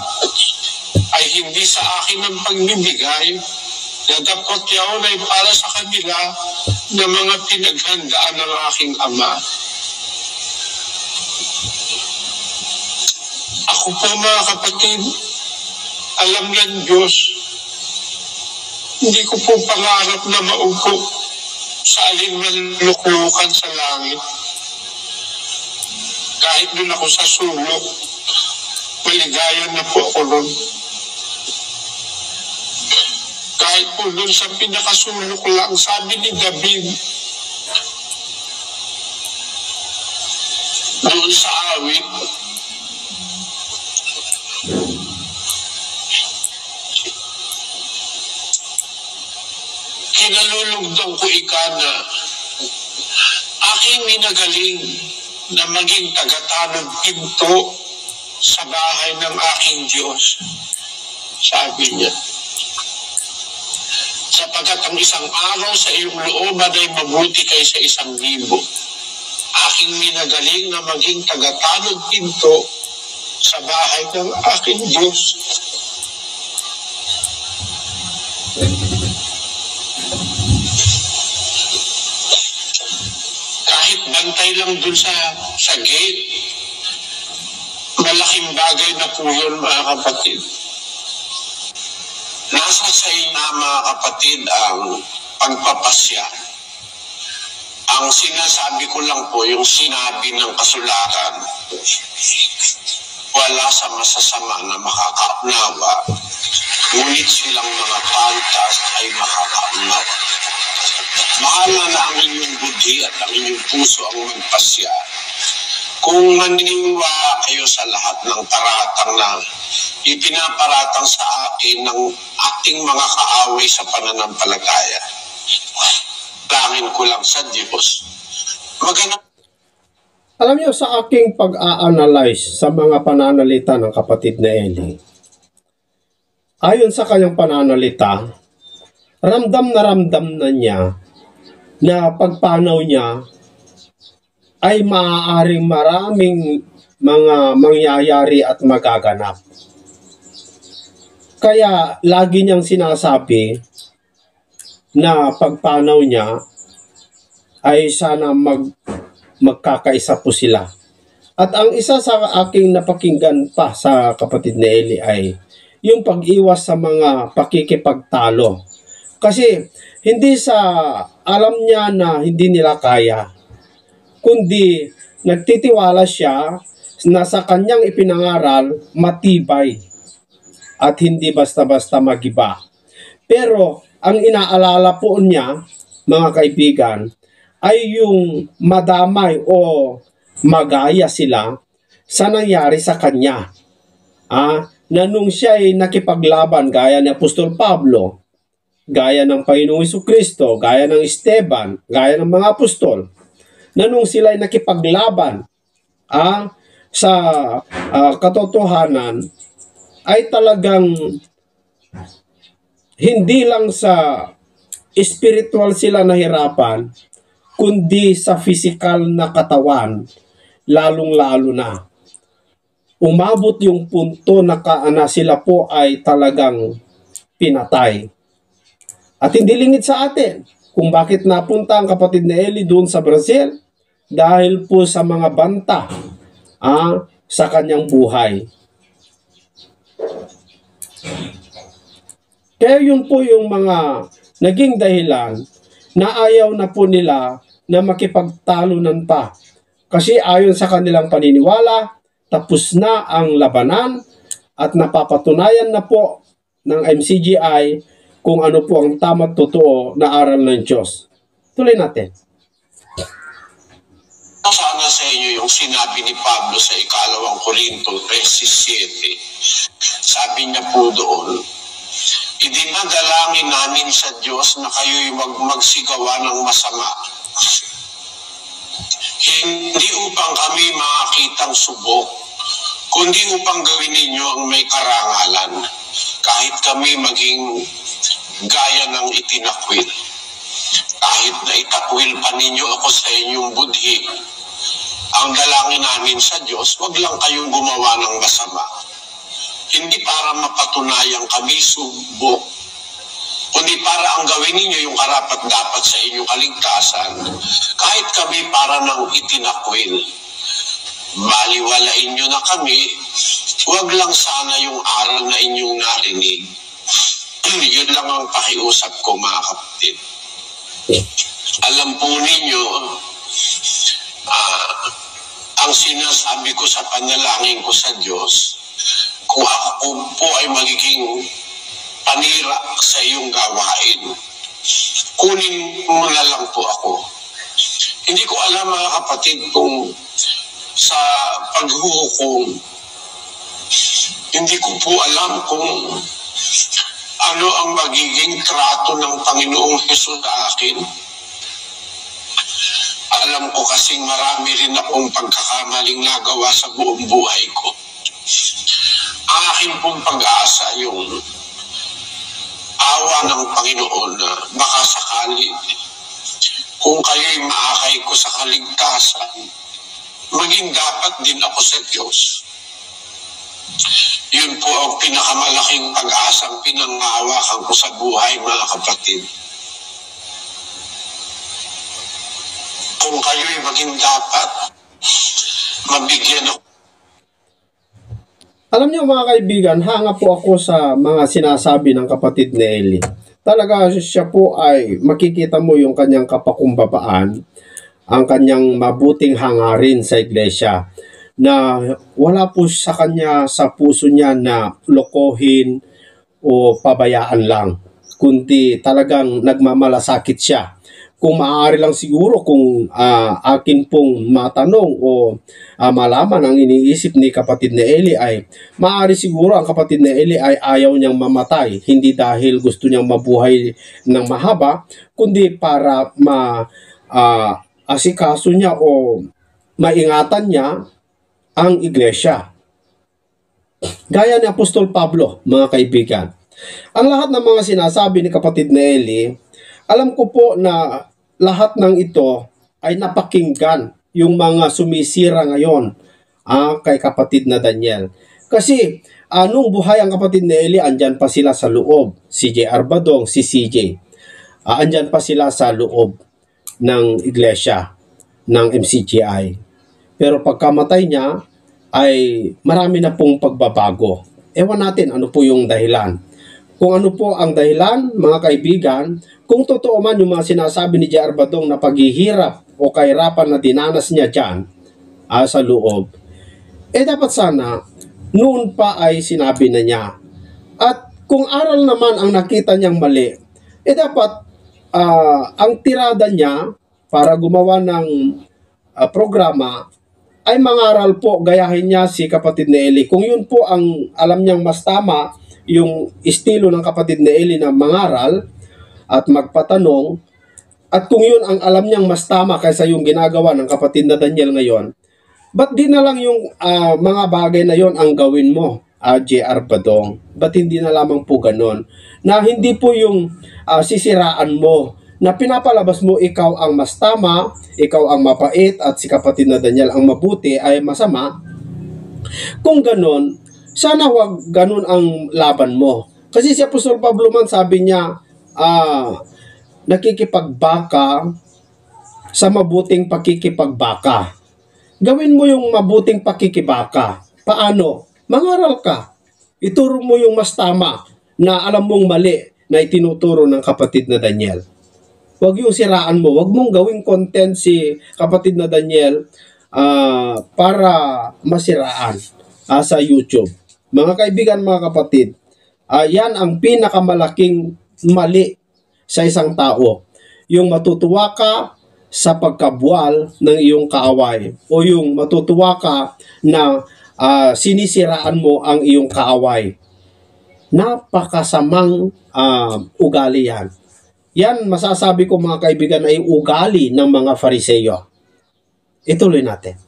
ay hindi sa akin ang pagbibigay, na dapat yaon ay para sa kanila na mga pinaghandaan ng aking Ama. Ako po mga kapatid, alam ng Diyos, hindi ko po pangarap na maupo sa alinman luklukan sa langit. Kahit doon ako sa sulok, maligayan na po ako ron. Kahit po doon sa pinakasulok lang, sabi ni David, doon sa awit, kinalulugdang ko na aking minagaling na maging tagatanod pinto sa bahay ng aking Diyos. Sabi niya, sapagkat ang isang araw sa iyong looban ay mabuti kaysa 1,000. Aking minagaling na maging tagatanod pinto sa bahay ng aking Diyos. Kahit bantay lang dun sa gate, malaking bagay na po yun, mga kapatid. Nasa sa inyo, mga kapatid, ang pagpapasya. Ang sinasabi ko lang po, yung sinabi ng kasulatan, wala sa masasama na makakaunawa, ngunit silang mga pantas ay makakaunawa. Mahala na ang inyong budhi at ang inyong puso ang magpasya. Kung maniniwala kayo sa lahat ng taratang na ipinaparatang sa akin ng ating mga kaaway sa pananampalataya, langin ko lang sa Diyos. Alam niyo, sa aking pag-a-analyze sa mga pananalita ng kapatid na Eli, ayon sa kanyang pananalita, ramdam na niya na pagpanaw niya ay maaaring maraming mga mangyayari at magaganap. Kaya lagi niyang sinasabi na pagpanaw niya ay sana magkakaisa po sila. At ang isa sa aking napakinggan pa sa kapatid na Eli ay yung pag-iwas sa mga pakikipagtalo. Kasi hindi sa alam niya na hindi nila kaya, kundi nagtitiwala siya na sa kanyang ipinangaral matibay at hindi basta-basta magiba. Pero ang inaalala po niya, mga kaibigan, ay yung madamay o magaya sila sa nangyari sa kanya. Na nung siya ay nakipaglaban gaya ni Apostol Pablo, gaya ng Panginoong Jesucristo, gaya ng Esteban, gaya ng mga apostol, na nung sila ay nakipaglaban sa katotohanan, ay talagang hindi lang sa spiritual sila nahirapan, kundi sa physical na katawan, lalong-lalo na. Umabot yung punto na sila po ay talagang pinatay. At hindi lingid sa atin kung bakit napunta ang kapatid na Eli doon sa Brazil, dahil po sa mga banta sa kanyang buhay. Kaya yun po yung mga naging dahilan na ayaw na po nila na makipagtalunan pa. Kasi ayon sa kanilang paniniwala, tapos na ang labanan at napapatunayan na po ng MCGI kung ano po ang tama't totoo na aral ng Diyos. Tuloy natin. Sana sa inyo yung sinabi ni Pablo sa 2 Korinto 13:7. Sabi niya po doon, idinadalangin namin sa Diyos na kayo'y magsigawa ng masama. Hindi upang kami makakitang subok, kundi upang gawin ninyo ang may karangalan, kahit kami maging gaya ng itinakwil. Kahit na itakwil pa ninyo ako sa inyong budhi, ang dalangin namin sa Diyos, wag lang kayong gumawa ng masama. Hindi para mapatunayan kami subok, kundi para ang gawin ninyo yung karapat-dapat sa inyong kaligtasan, kahit kami para nang itinakwil. Baliwalain nyo na kami, wag lang sana yung aral na inyong narinig. Yun lang ang pakiusap ko, mga kapatid. Alam po ninyo, ang sinasabi ko sa panalangin ko sa Diyos, kung ako po ay magiging panira sa iyong gawain, kunin mo na lang po ako. Hindi ko alam, mga kapatid, kung sa paghuhukom, hindi ko po alam kung ano ang magiging trato ng Panginoong Hesus sa akin. Alam ko kasing marami rin akong pagkakamaling nagawa sa buong buhay ko. Ang aking pong pag-asa yung awa ng Panginoon na baka sakali kung kayo'y maakay ko sa kaligtasan, maging dapat din ako sa Diyos. Yun po ang pinakamalaking pag-asang pinangahawakan ko sa buhay, mga kapatid. Kung kayo'y maging dapat, mabigyan ako. Alam niyo, mga kaibigan, hanga po ako sa mga sinasabi ng kapatid ni Eli. Talaga siya po ay makikita mo yung kanyang kapakumbabaan, ang kanyang mabuting hangarin sa iglesia, na wala po sa kanya, sa puso niya na lokohin o pabayaan lang, kundi talagang nagmamalasakit siya. Kung maaari lang siguro kung akin pong matanong o malaman ang iniisip ni kapatid na Eli ay maaari siguro ang kapatid na Eli ay ayaw niyang mamatay, hindi dahil gusto niyang mabuhay ng mahaba, kundi para asikaso niya o maingatan niya ang iglesia. Gaya ni Apostol Pablo, mga kaibigan. Ang lahat ng mga sinasabi ni kapatid na Eli, alam ko po na lahat ng ito ay napakinggan yung mga sumisira ngayon kay kapatid na Daniel. Kasi nung buhay ang kapatid na Eli, andyan pa sila sa loob. Si J.R. Badong, si CJ. Andyan pa sila sa loob ng iglesia ng MCGI. Pero pagkamatay niya ay marami na pong pagbabago. Ewan natin ano po yung dahilan. Kung ano po ang dahilan, mga kaibigan, kung totoo man yung mga sinasabi ni J.R. Badong na paghihirap o kahirapan na dinanas niya dyan sa loob, dapat sana noon pa ay sinabi na niya. At kung aral naman ang nakita niyang mali, dapat ang tirada niya para gumawa ng programa ay mangaral po, gayahin niya si kapatid na Eli. Kung yun po ang alam niyang mas tama, yung estilo ng kapatid na Eli na mangaral at magpatanong, at kung yun ang alam niyang mas tama kaysa yung ginagawa ng kapatid na Daniel ngayon, ba't di na lang yung mga bagay na yon ang gawin mo, J.R. Badong? Ba't hindi na lamang po ganon? Na hindi po yung sisiraan mo, na pinapalabas mo ikaw ang mas tama, ikaw ang mapait, at si kapatid na Daniel ang mabuti ay masama. Kung ganon, sana wag ganon ang laban mo. Kasi si Apostol Pablo man sabi niya, nakikipagbaka sa mabuting pakikipagbaka. Gawin mo yung mabuting pakikibaka. Paano? Mangaral ka. Ituro mo yung mas tama na alam mong mali na itinuturo ng kapatid na Daniel. Huwag yung siraan mo. Huwag mong gawing content si kapatid na Daniel para masiraan sa YouTube. Mga kaibigan, mga kapatid, yan ang pinakamalaking mali sa isang tao. Yung matutuwa ka sa pagkabuwal ng iyong kaaway o yung matutuwa ka na sinisiraan mo ang iyong kaaway. Napakasamang ugali yan. Yan, masasabi ko mga kaibigan, ay ugali ng mga Fariseyo. Ituloy natin.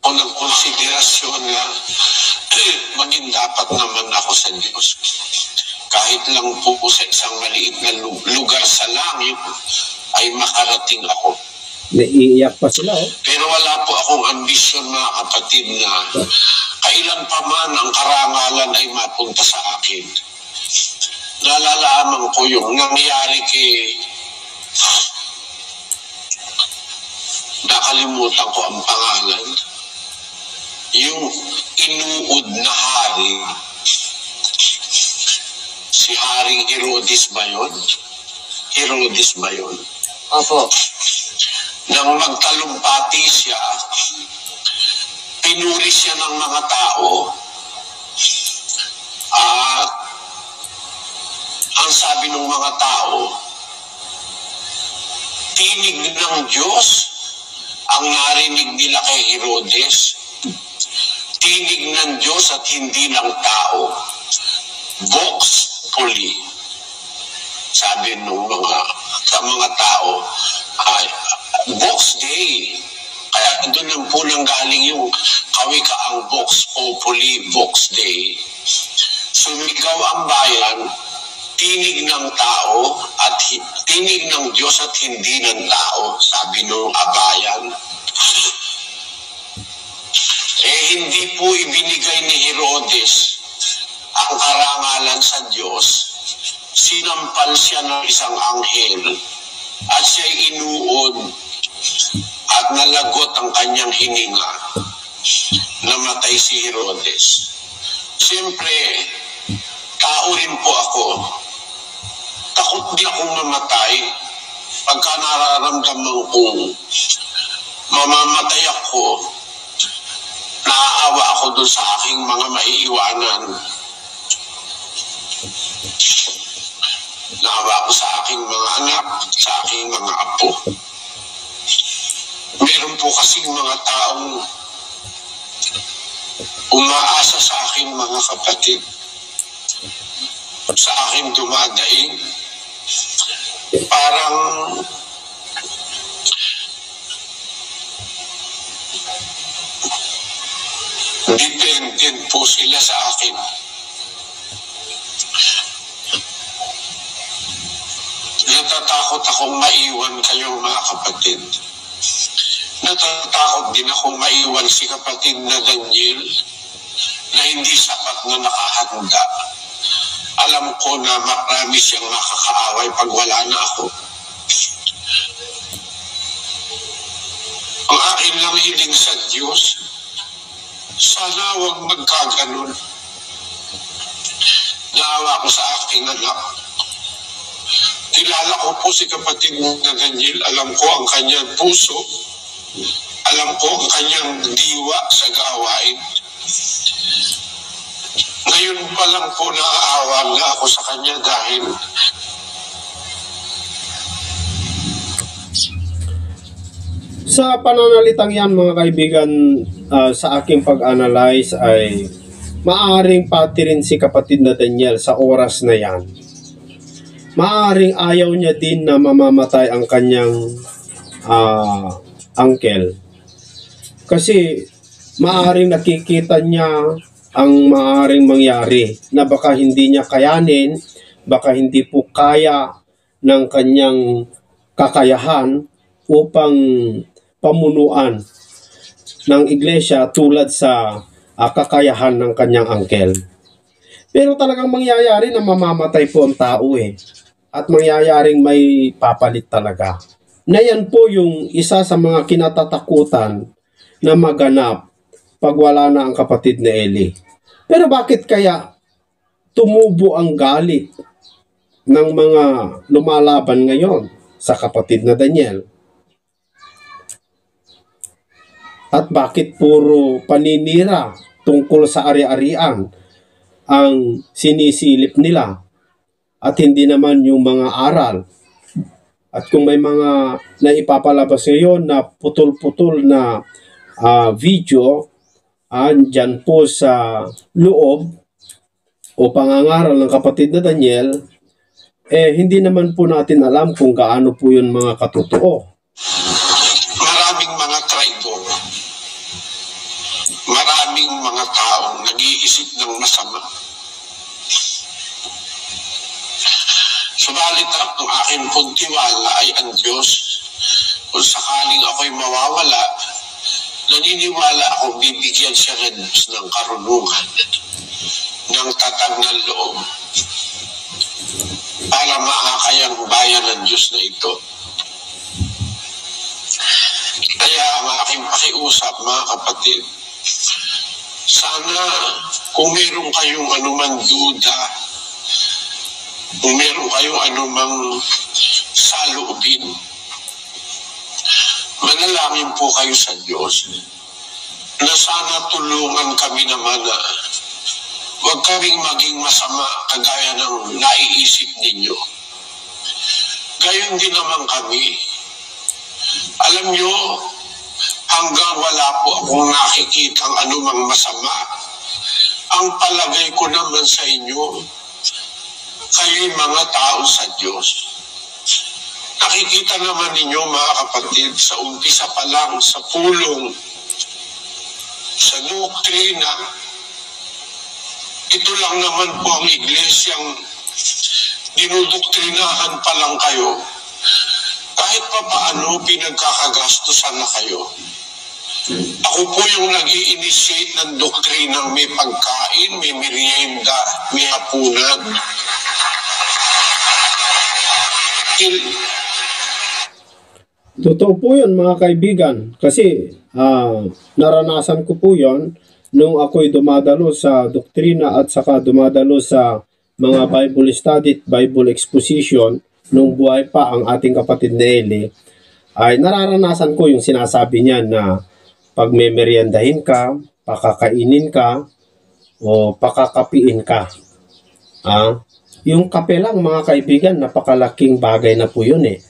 O ng konsiderasyon na maging dapat naman ako sa Diyos. Kahit lang po sa isang maliit na lugar sa langit, ay makarating ako. Naiiyak pa sila, oh. Pero wala po akong ambisyon, mga kapatid, na kailan pa man ang karangalan ay mapunta sa akin. Nalalaman ko yung nangyari kay nakalimutan ko ang pangalan, yung inuud na hari, si Haring Herodes ba yun? Herodes ba yun? Opo. Nang magtalumpati siya, pinuri siya ng mga tao, at ang sabi ng mga tao, tinig ng Diyos ang narinig nila kay Herodes. Tinig ng Diyos at hindi ng tao. Vox Populi. Sabi ng mga tao, Vox Dei. Kaya doon lang po nang galing yung kawikaang Vox Populi, Vox Dei. Sumigaw ang bayan, tinig ng tao at tinig ng Diyos at hindi ng tao, sabi nung abayan. Hindi po ibinigay ni Herodes ang karangalan sa Diyos. Sinampal siya ng isang anghel at siya'y inuod at nalagot ang kanyang hininga. Namatay si Herodes. Siyempre, tao rin po ako. Takot din akong mamatay pagka nararamdaman kong mamamatay ako. Naaawa ako doon sa aking mga maiiwanan. Naawa ako sa aking mga anak, sa aking mga apo. Meron po kasing mga taong umaasa sa aking mga kapatid, sa aking dumadaing, parang dependent po sila sa akin. Natatakot akong maiwan kayo, mga kapatid. Natatakot din akong maiwan si kapatid na Daniel na hindi sapat na nakahanda. Alam ko na marami siyang makakaaway pag wala na ako. Ang akin lang hiling sa Diyos, sana huwag magkaganon. Naawa ko sa aking anak. Kilala ko po si kapatid na Daniel. Alam ko ang kanyang puso. Alam ko ang kanyang diwa sa gawain. Ngayon pa lang po naaawa na ako sa kanya dahil sa pananalitang yan, mga kaibigan, sa aking pag-analyze ay maaaring pati rin si kapatid na Daniel sa oras na yan. Maaaring ayaw niya din na mamamatay ang kanyang uncle. Kasi maaaring nakikita niya ang maaaring mangyari na baka hindi niya kayanin, baka hindi po kaya ng kanyang kakayahan upang pamunuan ng iglesia tulad sa kakayahan ng kanyang uncle. Pero talagang mangyayari na mamamatay po ang tao eh. At mangyayaring may papalit talaga. na yan po yung isa sa mga kinatatakutan na maganap pag wala na ang kapatid na Eli. Pero bakit kaya tumubo ang galit ng mga lumalaban ngayon sa kapatid na Daniel? At bakit puro paninira tungkol sa ari-arian ang sinisilip nila at hindi naman yung mga aral? At kung may mga naipapalabas ngayon na putol-putol na video dyan po sa loob o pangangaral ng kapatid na Daniel, hindi naman po natin alam kung gaano po yun mga katotoo. Maraming mga traidor, maraming mga taong nag-iisip ng masama. Subalit ang aking puntiwala ay ang Diyos. Kung sakaling ako'y mawawala, naniniwala akong bibigyan siya ng karunungan, ng tatag ng loob, para maakayang bayan ng Diyos na ito. Kaya ang aking pakiusap, mga kapatid, sana kung meron kayong anumang duda, kung meron kayong anumang saloobin, manalangin po kayo sa Diyos na sana tulungan kami naman na huwag kaming maging masama kagaya ng naiisip ninyo. Gayon din naman kami. Alam nyo, hanggang wala po akong nakikitang anumang masama, ang palagay ko naman sa inyo, kayo'y mga tao sa Diyos. Nakikita naman ninyo, mga kapatid, sa umpisa pa lang, sa pulong, sa doktrina, ito lang naman po ang iglesyang dinudoktrinahan pa lang kayo. Kahit pa paano, pinagkakagastusan na kayo. Ako po yung nag-i-initiate ng doktrinang may pagkain, may merienda, may hapunan. Totoo po yun mga kaibigan, kasi naranasan ko po yun nung ako'y dumadalo sa doktrina at saka dumadalo sa mga Bible study, Bible exposition nung buhay pa ang ating kapatid na Eli, ay nararanasan ko yung sinasabi niya na pag may meriendahin ka, pakakainin ka, o pakakapiin ka. Yung kape lang mga kaibigan, napakalaking bagay na po yun eh.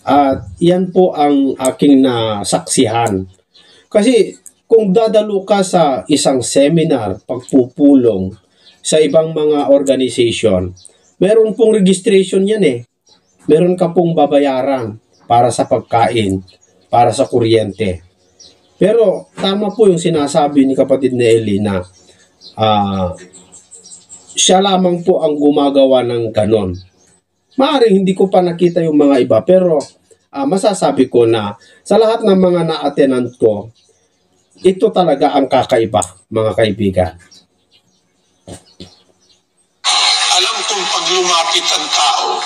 At yan po ang aking nasaksihan. Kasi kung dadalo ka sa isang seminar, pagpupulong sa ibang mga organization, meron pong registration yan eh. Meron ka pong babayaran para sa pagkain, para sa kuryente. Pero tama po yung sinasabi ni kapatid na Eli na siya lamang po ang gumagawa ng ganon. Maaaring hindi ko pa nakita yung mga iba, pero masasabi ko na sa lahat ng mga na-attendant ko, ito talaga ang kakaiba, mga kaibigan. Alam kong pag lumapit ang tao,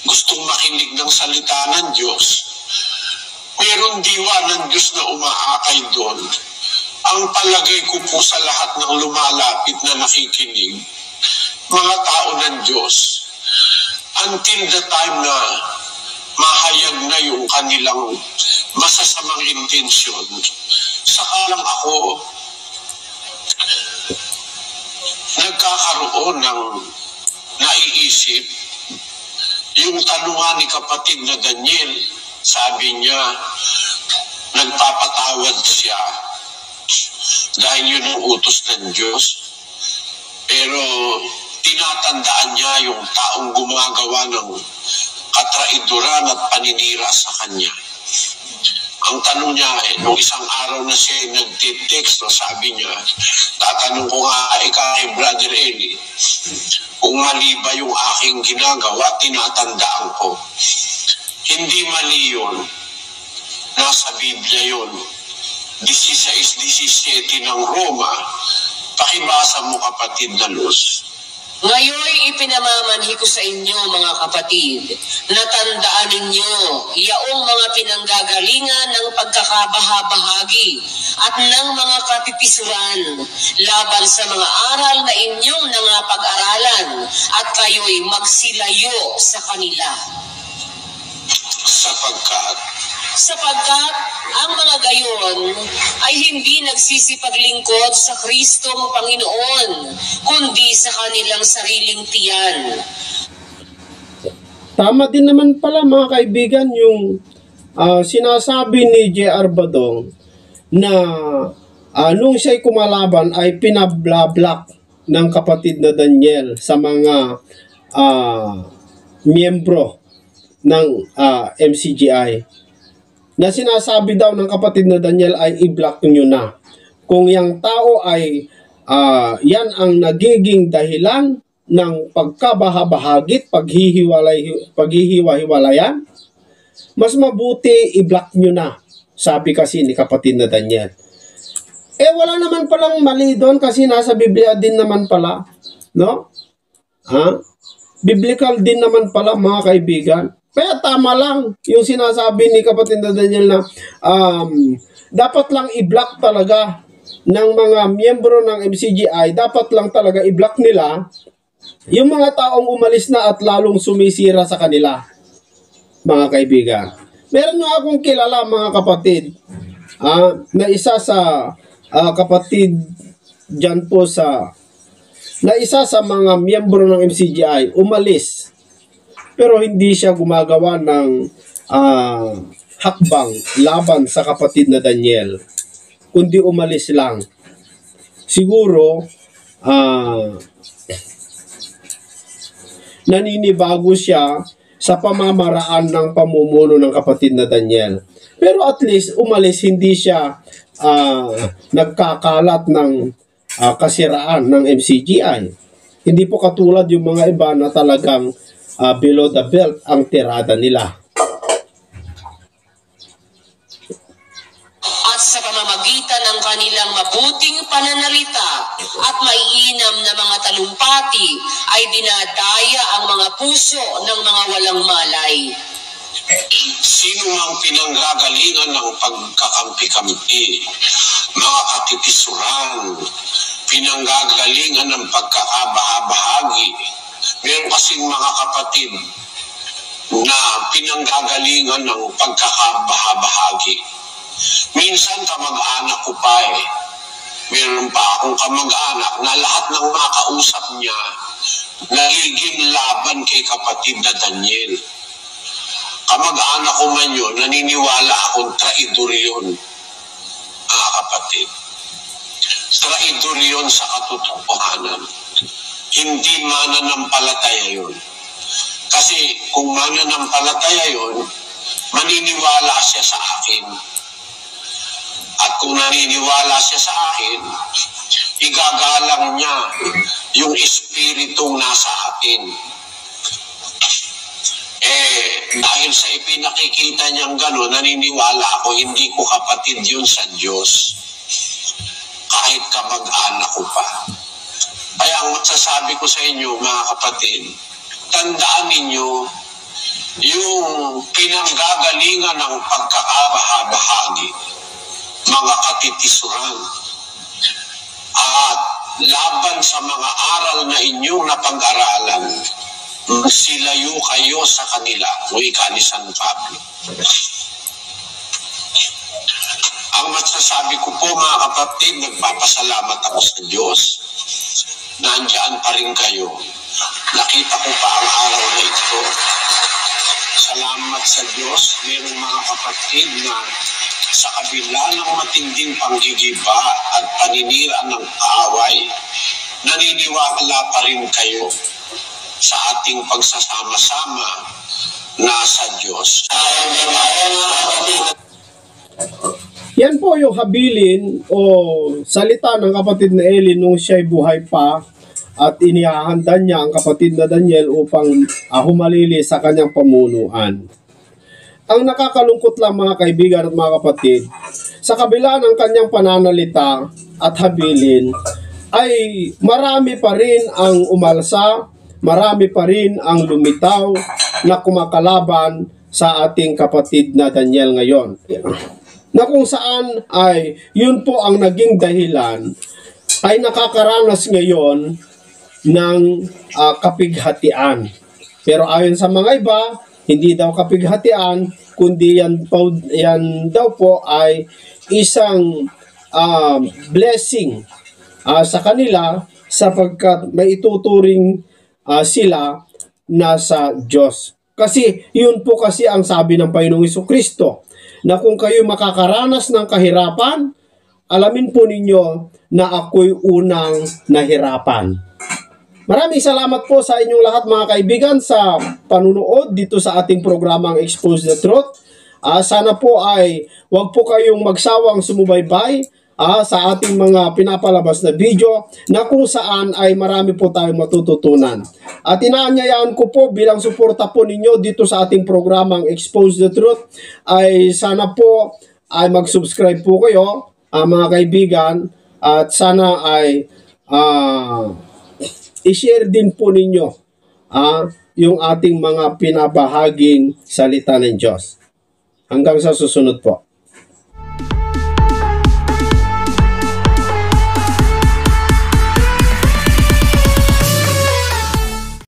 gustong makinig ng salita ng Diyos, mayroong diwa ng Diyos na umaakay doon. Ang palagay ko po sa lahat ng lumalapit na nakikinig, mga tao ng Diyos, until the time na mahayag na yung kanilang masasamang intensyon, saka lang ako nagkakaroon ng naiisip. Yung tanungan ni kapatid na Daniel, sabi niya, nagpapatawad siya dahil yun ang utos ng Diyos. Pero tinatandaan niya yung taong gumagawa ng katraiduran at paninira sa kanya. Ang tanong niya, nung isang araw na siya nagtitext, sabi niya, tatanong ko nga kay Brother Eli, kung mali ba yung aking ginagawa, tinatandaan ko. Hindi mali yun. Nasa Biblia yun. 16:17 ng Roma, pakibasa mo kapatid na Luz. Ngayon ipinamamanhi ko sa inyo mga kapatid, na tandaan ninyo yaong mga pinanggagalingan ng pagkakabahabahagi at ng mga kapipisuran laban sa mga aral na inyong nangapag-aralan at kayo'y magsilayo sa kanila. Sapagkat ang mga gayon ay hindi nagsisipaglingkod sa Kristong Panginoon, kundi sa kanilang sariling tiyan. Tama din naman pala mga kaibigan yung sinasabi ni J.R. Badong na nung siya'y kumalaban ay pinabla-block ng kapatid na Daniel sa mga miyembro ng MCGI. Na sinasabi daw ng kapatid na Daniel ay i-block nyo na. Kung yung tao ay yan ang nagiging dahilan ng pagkabahabahagit, paghihiwa-hiwalayan, mas mabuti i-block nyo na. Sabi kasi ni kapatid na Daniel. Wala naman palang mali doon kasi nasa Biblia din naman pala. No? Biblical din naman pala mga kaibigan. Kaya tama lang yung sinasabi ni kapatid na Daniel na dapat lang i-block talaga ng mga miyembro ng MCGI, dapat lang talaga i-block nila yung mga taong umalis na at lalong sumisira sa kanila, mga kaibigan. Meron nga akong kilala mga kapatid na isa sa kapatid dyan po na isa sa mga miyembro ng MCGI umalis. Pero hindi siya gumagawa ng hakbang laban sa kapatid na Daniel, kundi umalis lang. Siguro, naninibago siya sa pamamaraan ng pamumuno ng kapatid na Daniel. Pero at least, umalis, hindi siya nagkakalat ng kasiraan ng MCGI. Hindi po katulad yung mga iba na talagang below the belt ang tirada nila. At sa pamamagitan ng kanilang mabuting pananalita at maiinam na mga talumpati ay dinadaya ang mga puso ng mga walang malay. Sino mang pinanggagalingan ng pagkakampi-kampi, mga katipisuran, pinanggagalingan ng pagkakabahabahagi. Meron kasing mga kapatid na pinanggagalingan ng pagkakabahabahagi. Minsan kamag-anak ko pa Meron pa akong kamag-anak na lahat ng mga kausap niya nagiging laban kay kapatid na Daniel. Kamag-anak ko man yun, naniniwala akong traidor yun, mga kapatid. Traidor yun sa katotohanan. Hindi mananampalataya yun. Kasi kung mananampalataya yun, maniniwala siya sa akin. At kung naniniwala siya sa akin, igagalang niya yung espiritong nasa atin. Dahil sa ipinakikita niyang gano'n, naniniwala ako, hindi ko kapatid yun sa Diyos. Kahit kamag-anak ko pa. Kaya ang masasabi ko sa inyo, mga kapatid, tandaan ninyo yung pinanggagalingan ng pagkakabahabahagi, mga katitisuran, at laban sa mga aral na inyong napag-aralan, silayo kayo sa kanila, wika ni San Pablo. Ang masasabi ko po, mga kapatid, nagpapasalamat ako sa Diyos. Nandiyan pa rin kayo. Nakita ko pa ang araw na ito. Salamat sa Diyos. Mayroong mga kapatid na sa kabila ng matinding panggigiba at paninira ng kaaway, naniniwala pa rin kayo sa ating pagsasama-sama na sa Diyos. Yan po yung habilin o salita ng kapatid na Eli nung siya'y buhay pa at inihahanda niya ang kapatid na Daniel upang humalili sa kanyang pamunuan. Ang nakakalungkot lang mga kaibigan at mga kapatid, sa kabila ng kanyang pananalita at habilin, ay marami pa rin ang umalsa, marami pa rin ang lumitaw na kumakalaban sa ating kapatid na Daniel ngayon. Na kung saan ay yun po ang naging dahilan ay nakakaranas ngayon ng kapighatian. Pero ayon sa mga iba, hindi daw kapighatian, kundi yan daw po ay isang blessing sa kanila sapagkat may ituturing sila na sa Diyos. Kasi yun po kasi ang sabi ng Panginoong Jesucristo, na kung kayo makakaranas ng kahirapan, alamin po ninyo na ako'y unang nahirapan. Maraming salamat po sa inyong lahat mga kaibigan sa panunood dito sa ating programang Expose the Truth. Sana po ay huwag po kayong magsawang sumubaybay sa ating mga pinapalabas na video na kung saan ay marami po tayong matututunan. At inaanyayaan ko po bilang suporta po ninyo dito sa ating programang Expose the Truth ay sana po ay mag-subscribe po kayo mga kaibigan at sana ay i-share din po ninyo yung ating mga pinabahaging salita ng Diyos. Hanggang sa susunod po.